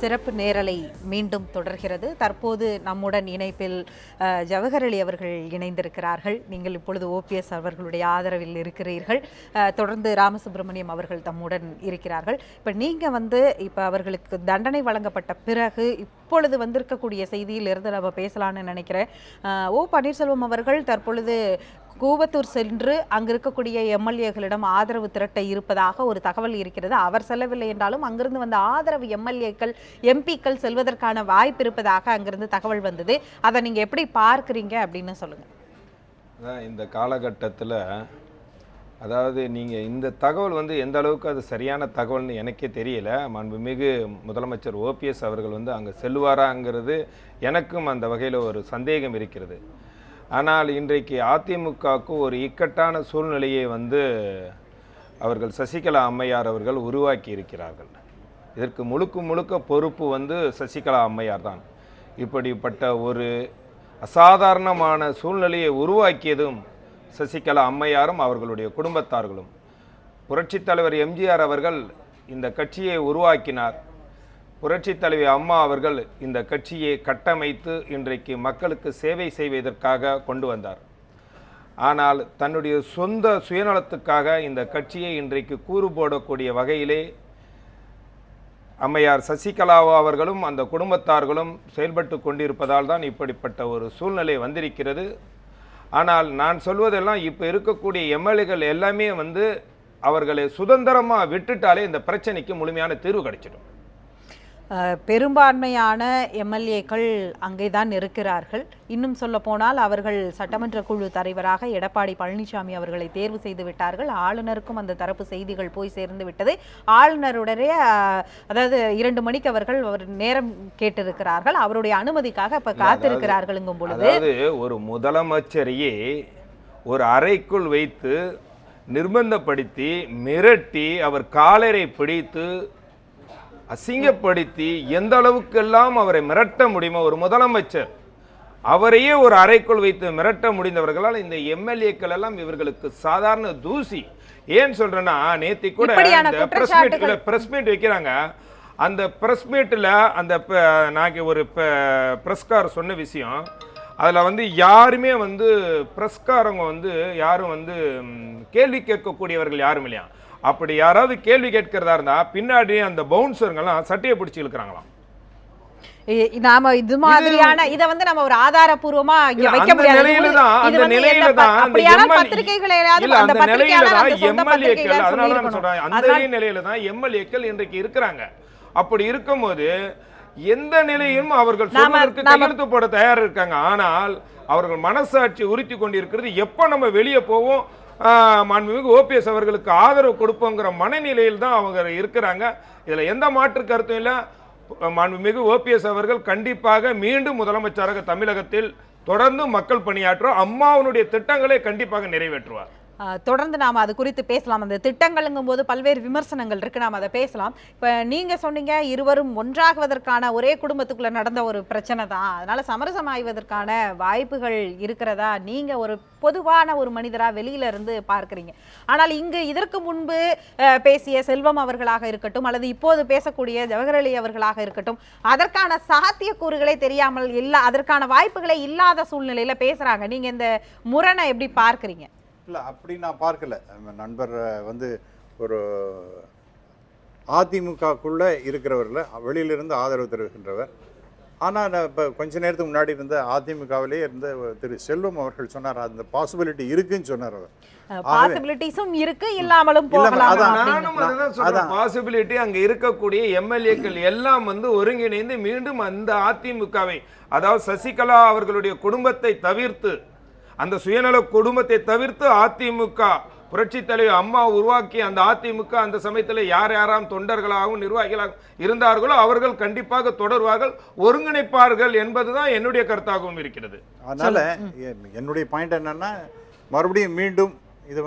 சிறப்பு நேரலை மீண்டும் தொடர்கிறது. தற்போது நம்முடன் இணைப்பில் ஜவஹர் அலி அவர்கள் இணைந்திருக்கிறார்கள். நீங்கள் இப்பொழுது ஓபிஎஸ் அவர்களுடைய ஆதரவில் இருக்கிறீர்கள். தொடர்ந்து ராமசுப்ரமணியம் அவர்கள் தம்முடன் இருக்கிறார்கள். இப்போ நீங்கள் இப்போ அவர்களுக்கு தண்டனை வழங்கப்பட்ட பிறகு இப்பொழுது வந்திருக்கக்கூடிய செய்தியிலிருந்து நம்ம பேசலான்னு நினைக்கிறேன். ஓ பன்னீர்செல்வம் அவர்கள் தற்பொழுது கூவத்தூர் சென்று அங்கு இருக்கக்கூடிய எம்எல்ஏக்களிடம் ஆதரவு திரட்ட இருப்பதாக ஒரு தகவல் இருக்கிறது. அவர் செல்லவில்லை என்றாலும் அங்கிருந்து வந்த ஆதரவு எம்எல்ஏக்கள் எம்பிக்கள் செல்வதற்கான வாய்ப்பு இருப்பதாக அங்கிருந்து தகவல் வந்தது. அதை நீங்க எப்படி பார்க்குறீங்க அப்படின்னு சொல்லுங்க. இந்த காலகட்டத்தில் அதாவது நீங்கள் இந்த தகவல் எந்த அளவுக்கு அது சரியான தகவல்னு எனக்கே தெரியல. மாண்புமிகு முதலமைச்சர் ஓபிஎஸ் அவர்கள் அங்கே செல்வாராங்கிறது எனக்கும் அந்த வகையில் ஒரு சந்தேகம் இருக்கிறது. ஆனால் இன்றைக்கு அதிமுகவுக்கு ஒரு இக்கட்டான சூழ்நிலையை அவர்கள் சசிகலா அம்மையார் அவர்கள் உருவாக்கி இருக்கிறார்கள். இதற்கு முழுக்க பொறுப்பு சசிகலா அம்மையார் தான். இப்படிப்பட்ட ஒரு அசாதாரணமான சூழ்நிலையை உருவாக்கியதும் சசிகலா அம்மையாரும் அவர்களுடைய குடும்பத்தார்களும். புரட்சித் தலைவர் எம்ஜிஆர் அவர்கள் இந்த கட்சியை உருவாக்கினார். புரட்சித் தலைவி அம்மா அவர்கள் இந்த கட்சியை கட்டமைத்து இன்றைக்கு மக்களுக்கு சேவை செய்வதற்காக கொண்டு வந்தார். ஆனால் தன்னுடைய சொந்த சுயநலத்துக்காக இந்த கட்சியை இன்றைக்கு கூறு போடக்கூடிய வகையிலே அம்மையார் சசிகலா அவர்களும் அந்த குடும்பத்தார்களும் செயல்பட்டு கொண்டிருப்பதால் தான் இப்படிப்பட்ட ஒரு சூழ்நிலை வந்திருக்கிறது. ஆனால் நான் சொல்வதெல்லாம் இப்போ இருக்கக்கூடிய எம்எல்ஏக்கள் எல்லாமே அவர்களை சுதந்திரமாக விட்டுட்டாலே இந்த பிரச்சனைக்கு முழுமையான தீர்வு கிடைச்சிடும். பெரும்பான்மையான எம்எல்ஏக்கள் அங்கே தான் இருக்கிறார்கள். இன்னும் சொல்ல போனால் அவர்கள் சட்டமன்ற குழு தலைவராக எடப்பாடி பழனிசாமி அவர்களை தேர்வு செய்து விட்டார்கள். ஆளுநருக்கும் அந்த தரப்பு செய்திகள் போய் சேர்ந்து விட்டது. ஆளுநருடைய அதாவது 2 மணிக்கு அவர்கள் நேரம் கேட்டிருக்கிறார்கள். அவருடைய அனுமதிக்காக இப்ப காத்திருக்கிறார்களுங்கும் பொழுது ஒரு முதலமைச்சரையே ஒரு அறைக்குள் வைத்து நிர்பந்தப்படுத்தி மிரட்டி அவர் காலரை பிடித்து அசிங்கப்படுத்தி எந்த அளவுக்கெல்லாம் அவரை மிரட்ட முடியுமோ ஒரு முதலமைச்சர் அவரையே ஒரு அறைக்குள் வைத்து மிரட்ட முடிந்தவர்களால் இந்த எம்எல்ஏக்கள் எல்லாம் இவர்களுக்கு சாதாரண தூசி. ஏன் சொல்றேன்னா நேத்தி கூட பிரஸ் மீட் வைக்கிறாங்க. அந்த பிரஸ் மீட்டில் அந்த நாங்கள் ஒரு பிரஸ்கார் சொன்ன விஷயம் அதில் யாருமே பிரஸ்காரங்க யாரும் கேள்வி கேட்கக்கூடியவர்கள் யாரும் இல்லையா. அப்படி யாராவது கேள்வி கேட்கிறதா இருந்தா பின்னாடி அந்த பவுன்சருங்கெல்லாம் சட்டையை பிடிச்சி இழுக்கிறாங்களாம். நாம இது மாதிரியான இதை நம்ம ஒரு ஆதாரபூர்வமா வைக்க முடியாது. அந்த நிலையில தான் எம்எல்ஏக்கள் இன்றைக்கு இருக்கிறாங்க. அப்படி இருக்கும்போது எந்த நிலையிலும் அவர்கள் சொல்வதற்கு கையெழுத்து போட தயார் இருக்காங்க. ஆனால் அவர்கள் மனசாட்சி உறுத்தி கொண்டிருக்கிறது எப்ப நம்ம வெளியே போவோம் மாண்புமிகு ஓபிஎஸ் அவர்களுக்கு ஆதரவு கொடுப்போங்கிற மனநிலையில் தான் அவங்க இருக்கிறாங்க. இதில் எந்த மாற்று கருத்தும் இல்லை. மாண்புமிகு ஓபிஎஸ் அவர்கள் கண்டிப்பாக மீண்டும் முதலமைச்சராக தமிழகத்தில் தொடர்ந்து மக்கள் பணியாற்றுவார். அம்மாவுடைய திட்டங்களை கண்டிப்பாக நிறைவேற்றுவார். தொடர்ந்து நாம் அது குறித்து பேசலாம். அந்த திட்டங்களுங்கும் போது பல்வேறு விமர்சனங்கள் இருக்கு, நாம் அதை பேசலாம். இப்போ நீங்க சொன்னீங்க இருவரும் ஒன்றாகுவதற்கான ஒரே குடும்பத்துக்குள்ள நடந்த ஒரு பிரச்சனை தான், அதனால சமரசம் ஆய்வதற்கான வாய்ப்புகள் இருக்கிறதா நீங்க ஒரு பொதுவான ஒரு மனிதரா வெளியில இருந்து பார்க்குறீங்க. ஆனால் இங்கு இதற்கு முன்பு பேசிய செல்வம் அவர்களாக இருக்கட்டும் அல்லது இப்போது பேசக்கூடிய ஜவஹர் அலி அவர்களாக இருக்கட்டும் அதற்கான சாத்தியக்கூறுகளே தெரியாமல் இல்லை, அதற்கான வாய்ப்புகளே இல்லாத சூழ்நிலையில பேசுறாங்க. நீங்க இந்த முரணை எப்படி பார்க்குறீங்க? இல்லை, அப்படி நான் பார்க்கல. நண்பர் ஒரு அதிமுகக்குள்ளே இருக்கிறவரில் வெளியிலிருந்து ஆதரவு தெரிவிக்கின்றவர். ஆனால் இப்போ கொஞ்ச நேரத்துக்கு முன்னாடி இருந்த அதிமுகவிலே இருந்த திரு செல்வம் அவர்கள் சொன்னார் அந்த பாசிபிலிட்டி இருக்குன்னு சொன்னார். அவர் பாசிபிலிட்டிஸும் இருக்கு, இல்லாமலும் போகலாம். பாசிபிலிட்டி அங்கே இருக்கக்கூடிய எம்எல்ஏக்கள் எல்லாம் ஒருங்கிணைந்து மீண்டும் அந்த அதிமுகவை, அதாவது சசிகலா அவர்களுடைய குடும்பத்தை தவிர்த்து, அந்த சுயநல குடும்பத்தை தவிர்த்து அதிமுக புரட்சி தலைவர் அம்மா உருவாக்கி அந்த அதிமுக அந்த சமயத்தில் யாராம் தொண்டர்களாகவும் நிர்வாகிகளாகவும் இருந்தார்களோ அவர்கள் கண்டிப்பாக தொடர்வார்கள், ஒருங்கிணைப்பார்கள் என்பதுதான் என்னுடைய கருத்தாகவும் இருக்கிறது. அதனால என்னுடைய பாயிண்ட் என்னன்னா மறுபடியும் மீண்டும் இது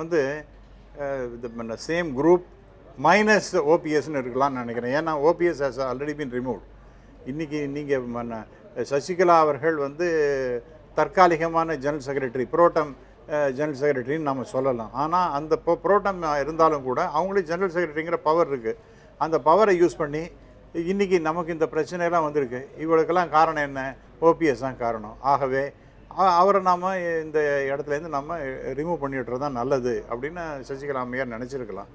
சேம் குரூப் மைனஸ் ஓபிஎஸ்ன்னு இருக்கலாம்னு நினைக்கிறேன். ஏன்னா OPS has already been remove. இன்னைக்கு நீங்கள் சசிகலா அவர்கள் தற்காலிகமான ஜெனரல் செக்ரட்டரி புரோட்டம் ஜெனரல் செக்ரட்டரின்னு நம்ம சொல்லலாம். ஆனால் அந்த புரோட்டம் இருந்தாலும் கூட அவங்களே ஜெனரல் செக்ரட்டரிங்கிற பவர் இருக்குது. அந்த பவரை யூஸ் பண்ணி இன்றைக்கி நமக்கு இந்த பிரச்சனையெல்லாம் வந்திருக்கு. இவளுக்கெல்லாம் காரணம் என்ன? ஓபிஎஸ் தான் காரணம். ஆகவே அவரை நாம் இந்த இடத்துலேருந்து நம்ம ரிமூவ் பண்ணிவிட்டுறது தான் நல்லது அப்படின்னு சசிகலா அம்மையார் நினச்சிருக்கலாம்.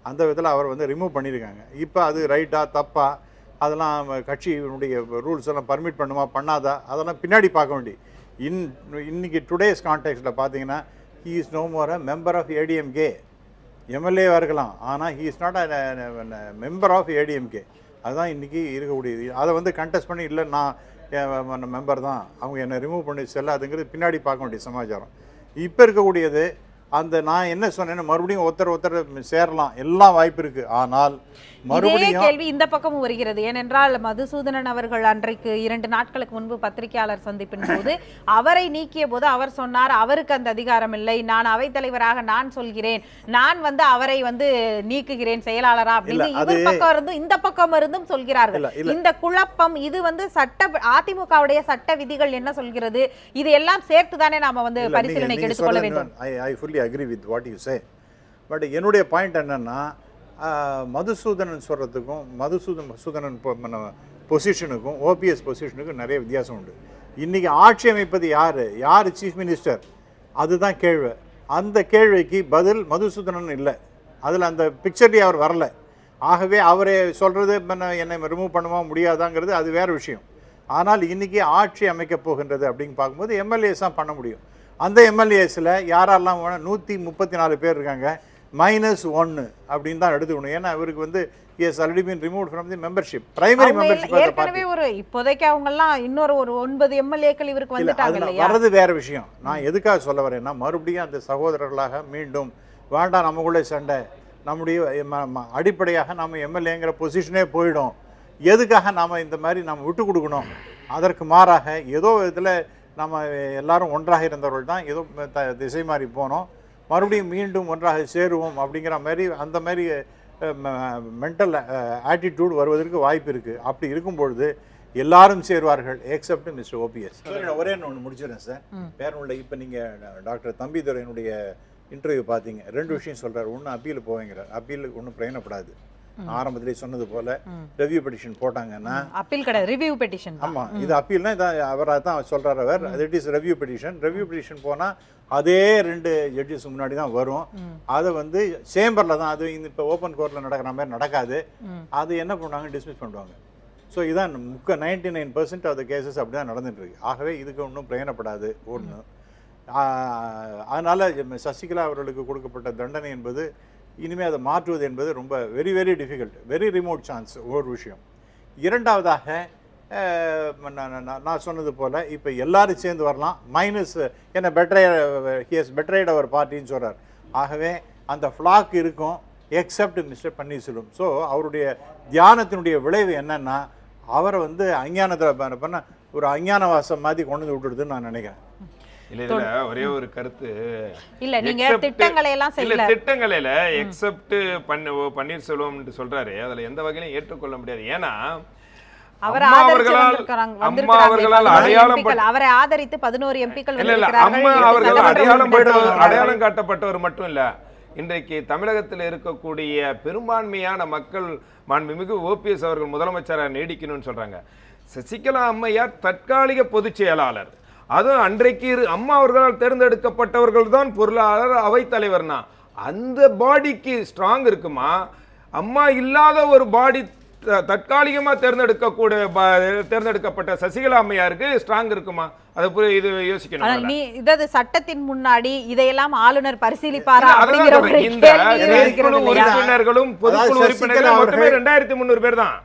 அந்த விதத்தில் அவர் வந்து ரிமூவ் பண்ணியிருக்காங்க. இப்போ அது ரைட்டா தப்பா அதெல்லாம் கட்சியினுடைய ரூல்ஸ் எல்லாம் பர்மிட் பண்ணுமா பண்ணாதா அதெல்லாம் பின்னாடி பார்க்க வேண்டி. இன்னைக்கு டுடேஸ் கான்டெக்ஸ்டில் பார்த்தீங்கன்னா he is no more a member of ADMK. எம்எல்ஏவாக இருக்கலாம், ஆனால் he is not a member of ADMK. அதுதான் இன்றைக்கி இருக்கக்கூடியது. அதை வந்து கண்டெஸ்ட் பண்ணி இல்லை நான் மெம்பர் தான், அவங்க என்னை ரிமூவ் பண்ணி செல்லாதுங்கிறது பின்னாடி பார்க்க வேண்டிய சமாச்சாரம். இப்போ இருக்கக்கூடியது அந்த நான் என்ன சொன்னேன்னு மறுபடியும் ஒருத்தர் சேரலாம், எல்லாம் வாய்ப்பு இருக்குது. ஆனால் மறுபடியும் கேள்வி இந்த பக்கமும் வருகிறது. ஏனென்றால் மதுசூதனன் அவர்கள் அன்றைக்கு 2 நாட்களுக்கு முன்பு பத்திரிகையாளர் சந்திப்பின் போது அவரை நீக்கிய போது அவர் சொன்னார், அவருக்கு அந்த அதிகாரம் இல்லை, நான் அவைத்தலைவராக நான் சொல்கிறேன், நான் வந்து அவரை வந்து நீக்குகிறேன் செயலாளரா அப்படின்னு இவர் பக்கம் இருந்தும் இந்த பக்கம் இருந்தும் சொல்கிறார்கள். இந்த குழப்பம் இது வந்து அதிமுகவுடைய சட்ட விதிகள் என்ன சொல்கிறது, இது எல்லாம் சேர்த்து தானே நாம வந்து பரிசீலனைக்கு எடுத்துக்கொள்ள வேண்டும். I fully agree with what you say. But என்னுடைய பாயிண்ட் என்னன்னா, மதுசூதனன் சொல்கிறதுக்கும் மதுசூதனன் பொசிஷனுக்கும் ஓபிஎஸ் பொசிஷனுக்கும் நிறைய வித்தியாசம் உண்டு. இன்றைக்கி ஆட்சி அமைப்பது யார் சீஃப் மினிஸ்டர், அதுதான் கேள்வி. அந்த கேள்விக்கு பதில் மதுசூதனன் இல்லை, அதில் அந்த பிக்சர்லேயே அவர் வரல. ஆகவே அவரே சொல்கிறது என்னை ரிமூவ் பண்ணுமா முடியாதாங்கிறது அது வேறு விஷயம். ஆனால் இன்றைக்கி ஆட்சி அமைக்கப் போகின்றது அப்படின்னு பார்க்கும்போது எம்எல்ஏஸ் தான் பண்ண முடியும். அந்த எம்எல்ஏஸில் யாரெல்லாம் 134 பேர் இருக்காங்க, -1 அப்படின்னு தான் எடுத்துக்கணும். ஏன்னா இவருக்கு வந்து has already been removed from the membership, primary membership. ஏற்கனவே இப்போதைக்கு அவங்கெல்லாம் இன்னொரு 9 எம்எல்ஏக்கள் இவருக்கு வந்துட்டாங்க இல்லையா? வர்றது வேற விஷயம். நான் எதுக்காக சொல்ல வரேன்னா, மறுபடியும் அந்த சகோதரர்களாக மீண்டும் வேண்டாம் நமக்குள்ளே சண்டை, நம்முடைய அடிப்படையாக நம்ம எம்எல்ஏங்கிற பொசிஷனே போயிடும், எதுக்காக நாம் இந்த மாதிரி நம்ம விட்டு கொடுக்கணும்? அதற்கு மாறாக ஏதோ விதத்தில் நம்ம எல்லாரும் ஒன்றாக இருந்தவர்கள் தான் ஏதோ திசை மாறி போனோம், மறுபடியும் மீண்டும் ஒன்றாக சேருவோம் அப்படிங்கிற மாதிரி அந்த மாதிரி மென்டல் ஆட்டிடியூட் வருவதற்கு வாய்ப்பு இருக்குது. அப்படி இருக்கும்பொழுது எல்லாரும் சேருவார்கள் எக்ஸப்ட் மிஸ்டர் ஓபிஎஸ். ஒரே ஒன்று முடிச்சிடறேன் சார், வேற ஒன்று. இப்போ நீங்கள் டாக்டர் தம்பிதுரையினுடைய இன்டர்வியூ பார்த்தீங்க, 2 விஷயம் சொல்கிறார். ஒன்று அப்பீல் போவேங்கிறார், அப்பீலுக்கு ஒன்றும் பிரயோஜனப்படாது. ஆரம்பத்திலே சொன்னது போல ரிவ்யூ பெட்டிஷன் போட்டாங்கன்னா அப்பீல் கிடையாது, ரிவ்யூ பெட்டிஷன். ஆமாம், இது அப்பீல்னா இதான் அவராக தான் சொல்கிறார் அவர். இட் இஸ் ரிவ்யூ பெட்டிஷன் போனால் அதே 2 ஜட்ஜஸ் முன்னாடி தான் வரும். அதை வந்து சேம்பரில் தான், அது இப்போ ஓப்பன் கோர்ட்டில் நடக்கிற மாதிரி நடக்காது. அது என்ன பண்ணுவாங்க, டிஸ்மிஸ் பண்ணுவாங்க. ஸோ இதான் 99% ஆஃப் த கேசஸ் அப்படி தான் நடந்துட்டு இருக்கு. ஆகவே இதுக்கு ஒன்றும் பிரயோஜனப்படாது ஒன்று. அதனால் சசிகலா அவர்களுக்கு கொடுக்கப்பட்ட தண்டனை என்பது இனிமேல் அதை மாற்றுவது என்பது ரொம்ப very very difficult, very remote chance ஒரு விஷயம். இரண்டாவதாக நான் சொன்னது போல் இப்போ எல்லாரும் சேர்ந்து வரலாம், மைனஸ் என்ன பெட்ரைட் அவர் பார்ட்டின்னு சொல்கிறார். ஆகவே அந்த ஃப்ளாக் இருக்கும் எக்ஸப்ட் மிஸ்டர் பன்னீர்செல்வம். ஸோ அவருடைய தியானத்தினுடைய விளைவு என்னன்னா, அவரை வந்து அஞ்ஞானத்தில் பண்ண ஒரு அஞ்ஞானவாசம் மாதிரி கொண்டு வந்து விட்டுடுதுன்னு நான் நினைக்கிறேன். இல்ல இதுல ஒரே ஒரு கருத்து, இல்ல நீங்க திட்டங்களை எல்லாம் செய்யல, திட்டங்களையில எக்ஸப்ட் பன்னீர்செல்வம் சொல்றாரு, அதுல எந்த வகையிலும் ஏற்றுக்கொள்ள முடியாது. ஏன்னா அவரை ஆதரித்து 11 எம்பிக்கள் அடையாளம் காட்டப்பட்டவர் மட்டும் இல்ல, இன்றைக்கு தமிழகத்தில் இருக்கக்கூடிய பெரும்பான்மையான மக்கள் மாண்புமிகு ஓபிஎஸ் அவர்கள் முதலமைச்சராக நீடிக்கணும்னு சொல்றாங்க. சசிகலா அம்மையார் தற்காலிக பொதுச் செயலாளர், அதுவும் அன்றைக்கு அம்மா அவர்களால் தேர்ந்தெடுக்கப்பட்டவர்கள் தான் பொருளாளர், அவைத்தலைவர்னா அந்த பாடிக்கு ஸ்ட்ராங் இருக்குமா? அம்மா இல்லாத ஒரு பாடி தற்காலிகமா தேர்ந்தெடுக்கப்பட்ட சசிகலா அம்மையாருக்கு ஸ்ட்ராங் இருக்குமா? அது இது யோசிக்கணும். நீ இதாவது சட்டத்தின் முன்னாடி இதையெல்லாம் ஆளுநர் பரிசீலிப்பாரா அப்படிங்கிற ஒரு கேள்வி இருக்கிறது. உறுப்பினர்களும் பொதுக்குழு உறுப்பினர்களும் மட்டுமே 2300 பேர் தான்.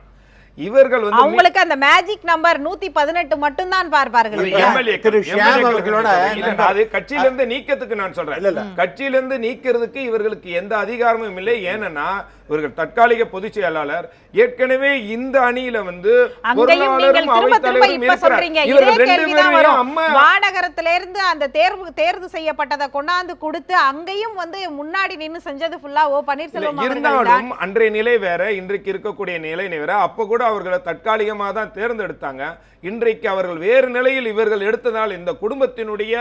இவர்கள் வந்து அவங்களுக்கு அந்த மேஜிக் நம்பர் 118 மட்டும் தான் பார்ப்பார்கள். அது கட்சியிலிருந்து நீக்கத்துக்கு நான் சொல்றேன், கட்சியிலிருந்து நீக்கிறதுக்கு இவர்களுக்கு எந்த அதிகாரமும் இல்லை. ஏன்னா இவர்கள் தற்காலிக பொதுச் செயலாளர், ஏற்கனவே இந்த அணியில வந்து மாநகரத்தில இருந்து அந்த தேர்வு செய்யப்பட்டதை கொண்டாந்து கொடுத்து அங்கேயும் வந்து முன்னாடி நின்னு செஞ்சது ஃபுல்லா ஓ பன்னீர்செல்வம். இருந்தாலும் அன்றைய நிலை வேற, இன்றைக்கு இருக்கக்கூடிய நிலை வேற. அப்ப கூட அவர்களை தற்காலிகமாக தான் தேர்ந்தெடுத்தாங்க. இன்றைக்கு அவர்கள் வேறு நிலையில் இவர்கள் எடுத்ததால் இந்த குடும்பத்தினுடைய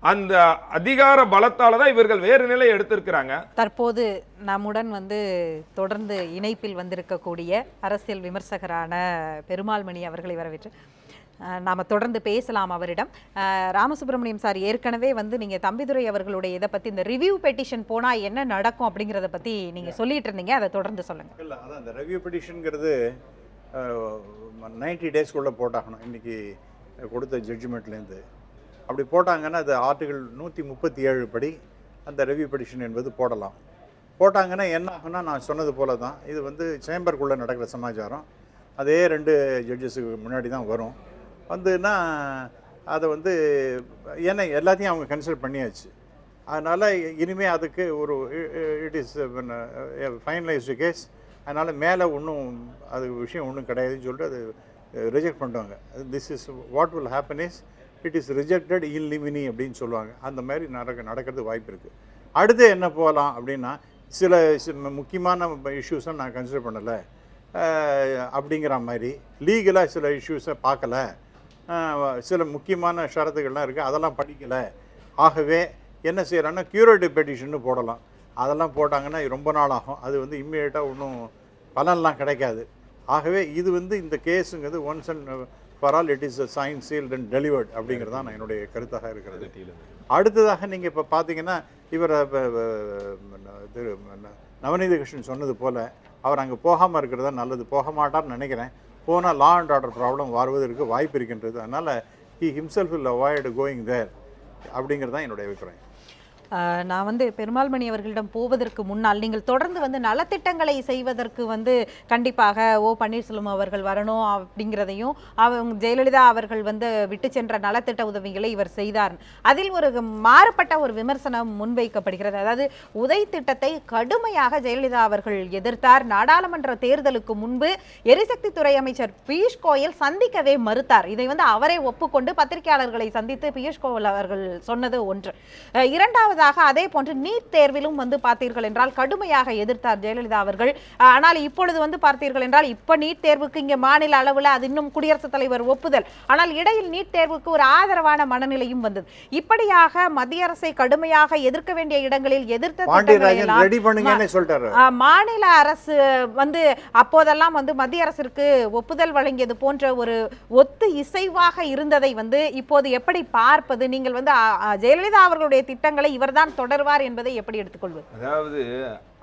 அந்த அதிகார பலத்தால தான் இவர்கள் வேறு நிலை எடுத்திருக்கிறாங்க. தற்போது நம்முடன் தொடர்ந்து இணைப்பில் வந்திருக்கக்கூடிய அரசியல் விமர்சகரான பெருமாள்மணி அவர்களை வரவேற்று நாம தொடர்ந்து பேசலாம் அவரிடம். ராமசுப்ரமணியம் சார், ஏற்கனவே நீங்க தம்பிதுரை அவர்களுடைய இதை பத்தி இந்த ரிவ்யூ பெட்டிஷன் போனா என்ன நடக்கும் அப்படிங்கறத பத்தி நீங்க சொல்லிட்டு இருந்தீங்க, அதை தொடர்ந்து சொல்லுங்க. இல்ல, அதான் இந்த ரிவ்யூ பெட்டிஷன்ங்கிறது 90 டேஸ்க்குள்ளே போட்டாகணும். இன்றைக்கி கொடுத்த ஜட்ஜ்மெண்ட்லேருந்து அப்படி போட்டாங்கன்னா அது ஆர்டிகல் 137 படி அந்த ரிவ்யூ பெட்டிஷன் என்பது போடலாம். போட்டாங்கன்னா என்ன ஆகுன்னா, நான் சொன்னது போல தான் இது சேம்பருக்குள்ளே நடக்கிற சமாச்சாரம். அதே 2 ஜட்ஜஸுக்கு முன்னாடி தான் வரும். வந்துன்னா அதை ஏன்னா எல்லாத்தையும் அவங்க கன்சிடர் பண்ணியாச்சு. அதனால் இனிமேல் அதுக்கு ஒரு இட் இஸ் ஃபைனலைஸ்டு கேஸ். அதனால் மேலே ஒன்றும் அது விஷயம் ஒன்றும் கிடையாதுன்னு சொல்லிட்டு அது ரிஜெக்ட் பண்ணுவாங்க. This is what will happen is it is rejected in limine அப்படின்னு சொல்லுவாங்க. அந்த மாதிரி நடக்கிறது வாய்ப்பு இருக்குது. அடுத்து என்ன போகலாம் அப்படின்னா, சில முக்கியமான இஷ்யூஸை நான் கன்சிடர் பண்ணலை அப்படிங்கிற மாதிரி, லீகலாக சில இஷ்யூஸை பார்க்கல, சில முக்கியமான ஷரத்துகள்லாம் இருக்குது அதெல்லாம் படிக்கலை, ஆகவே என்ன செய்கிறாங்கன்னா க்யூரேட்டிவ் பெட்டிஷன்னு போடலாம். அதெல்லாம் போட்டாங்கன்னா ரொம்ப நாள் ஆகும். அது இம்மீடியட்டாக ஒன்றும் பலன்லாம் கிடைக்காது. ஆகவே இது இந்த கேஸுங்கிறது once and for all it is sign sealed and delivered அப்படிங்கிறது தான் என்னுடைய கருத்தாக இருக்கிறது. அடுத்ததாக நீங்கள் இப்போ பார்த்தீங்கன்னா, இவர் திரு நவநீத கிருஷ்ணன் சொன்னது போல் அவர் அங்கே போகாமல் இருக்கிறதா நல்லது. போக மாட்டார்னு நினைக்கிறேன். போனால் லா அண்ட் ஆர்டர் ப்ராப்ளம் வருவதற்கு வாய்ப்பு இருக்கின்றது. அதனால் he himself will avoid going there அப்படிங்கிறது தான் என்னுடைய அபிப்பிராயம். நான் பெருமாள்மணி அவர்களிடம் போவதற்கு முன்னால் நீங்கள் தொடர்ந்து நலத்திட்டங்களை செய்வதற்கு கண்டிப்பாக பன்னீர்செல்வம் அவர்கள் வரணும் அப்படிங்கிறதையும், அவங்க ஜெயலலிதா அவர்கள் விட்டு சென்ற நலத்திட்ட உதவிகளை இவர் செய்தார், அதில் ஒரு மாறுபட்ட ஒரு விமர்சனம் முன்வைக்கப்படுகிறது. அதாவது உதய் திட்டத்தை கடுமையாக ஜெயலலிதா அவர்கள் எதிர்த்தார். நாடாளுமன்ற தேர்தலுக்கு முன்பு எரிசக்தி துறை அமைச்சர் பியூஷ் கோயல் சந்திக்கவே மறுத்தார். இதை அவரே ஒப்புக்கொண்டு பத்திரிகையாளர்களை சந்தித்து பியூஷ் கோயல் அவர்கள் சொன்னது ஒன்று. இரண்டாவது, அதே போன்று நீட் தேர்விலும் பார்த்தீர்கள் என்றால் கடுமையாக எதிர்த்தார் ஜெயலலிதா அவர்கள். ஆனால் இப்பொழுது பார்த்தீர்கள் என்றால் இப்ப நீட் தேர்வுக்கு இங்க மாநில அளவில் அது இன்னும் குடியரசுத் தலைவர் ஒப்புதல், ஆனால் இடையில் நீட் தேர்வுக்கு ஒரு ஆதரவான மனநிலையும் வந்தது. இப்படியாக மத்திய அரசை கடுமையாக எதிர்க்க வேண்டிய இடங்களில் எதிர்த்த மாநில அரசு அப்போதெல்லாம் மத்திய அரசிற்கு ஒப்புதல் வழங்கியது போன்ற ஒரு ஒத்து இசைவாக இருந்ததை இப்போது எப்படி பார்ப்பது? நீங்கள் ஜெயலலிதா அவர்களுடைய திட்டங்களை இவர்தான் தொடர்வார் என்பதை எப்படி எடுத்துக்கொள்வது? அதாவது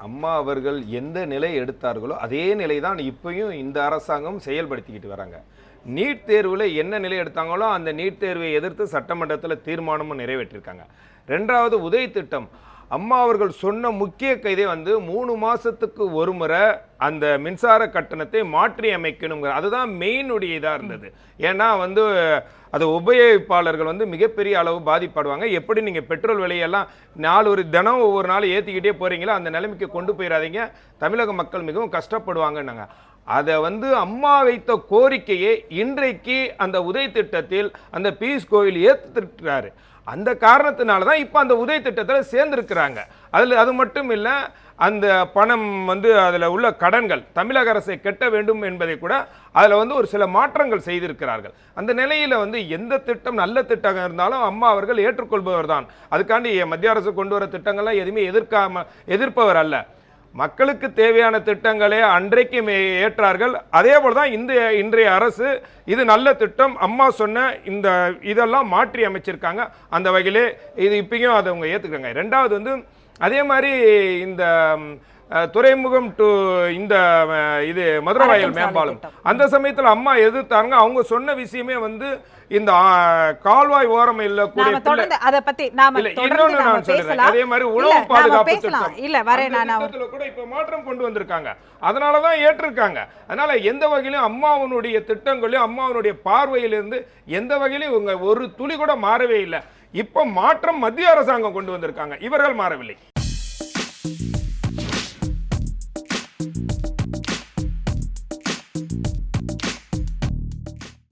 அம்மா அவர்கள் எந்த நிலை எடுத்தார்களோ அதே நிலை தான் இப்பயும் இந்த அரசாங்கம் செயல்படுத்திக்கிட்டு வராங்க. நீட் தேர்வில் என்ன நிலை எடுத்தாங்களோ அந்த நீட் தேர்வை எதிர்த்து சட்டமன்றத்தில் தீர்மானமும் நிறைவேற்றிருக்காங்க. ரெண்டாவது, உதய் திட்டம் அம்மா அவர்கள் சொன்ன முக்கிய கைதே 3 மாதத்துக்கு ஒரு முறை அந்த மின்சார கட்டணத்தை மாற்றி அமைக்கணுங்கிற அதுதான் மெயினுடைய இதாக இருந்தது. ஏன்னா அது உபயோகிப்பாளர்கள் மிகப்பெரிய அளவு பாதிப்படுவாங்க. எப்படி நீங்கள் பெட்ரோல் விலையெல்லாம் ஒரு தினம் ஒவ்வொரு நாள் ஏற்றிக்கிட்டே போகிறீங்களோ அந்த நிலைமைக்கு கொண்டு போயிடாதீங்க, தமிழக மக்கள் மிகவும் கஷ்டப்படுவாங்கன்னாங்க. அதை அம்மா வைத்த கோரிக்கையை இன்றைக்கு அந்த உதய் திட்டத்தில் அந்த பியூஷ் கோயல் ஏற்றுறாரு. அந்த காரணத்தினால தான் இப்போ அந்த உதய் திட்டத்தில் சேர்ந்துருக்கிறாங்க. அது மட்டும் இல்லை, அந்த பணம் அதில் உள்ள கடன்கள் தமிழக அரசை கட்ட வேண்டும் என்பதை கூட அதில் ஒரு சில மாற்றங்கள் செய்திருக்கிறார்கள். அந்த நிலையில் எந்த திட்டம் நல்ல திட்டம் இருந்தாலும் அம்மா அவர்கள் ஏற்றுக்கொள்பவர் தான். அதுக்காண்டி மத்திய அரசு கொண்டு வர திட்டங்கள்லாம் எதுவுமே எதிர்ப்பவர் அல்ல. மக்களுக்கு தேவையான திட்டங்களே அன்றைக்கு ஏற்றார்கள். அதே போல் தான் இன்றைய அரசு இது நல்ல திட்டம் அம்மா சொன்ன இதெல்லாம் மாற்றி அமைச்சிருக்காங்க. அந்த வகையிலே இது இப்பயும் அதை அவங்க ஏற்றுக்கிறாங்க. ரெண்டாவது அதே மாதிரி இந்த துறைமுகம் டு இந்த இது மதுரை வாயில் மேம்பாலம் அந்த சமயத்தில் அம்மா எதிர்த்தாங்க. அவங்க சொன்ன விஷயமே இந்த கால்வாய் ஓரம் இல்ல கூட அதே மாதிரி உணவு பாதுகாப்பு திட்டம் கூட இப்ப மாற்றம் கொண்டு வந்திருக்காங்க. அதனாலதான் ஏற்றிருக்காங்க. அதனால எந்த வகையிலும் அம்மாவனுடைய திட்டங்களையும் அம்மாவனுடைய பார்வையிலிருந்து எந்த வகையிலும் இவங்க ஒரு துளி கூட மாறவே இல்லை. இப்ப மாற்றம் மத்திய அரசாங்கம் கொண்டு வந்திருக்காங்க, இவர்கள் மாறவில்லை.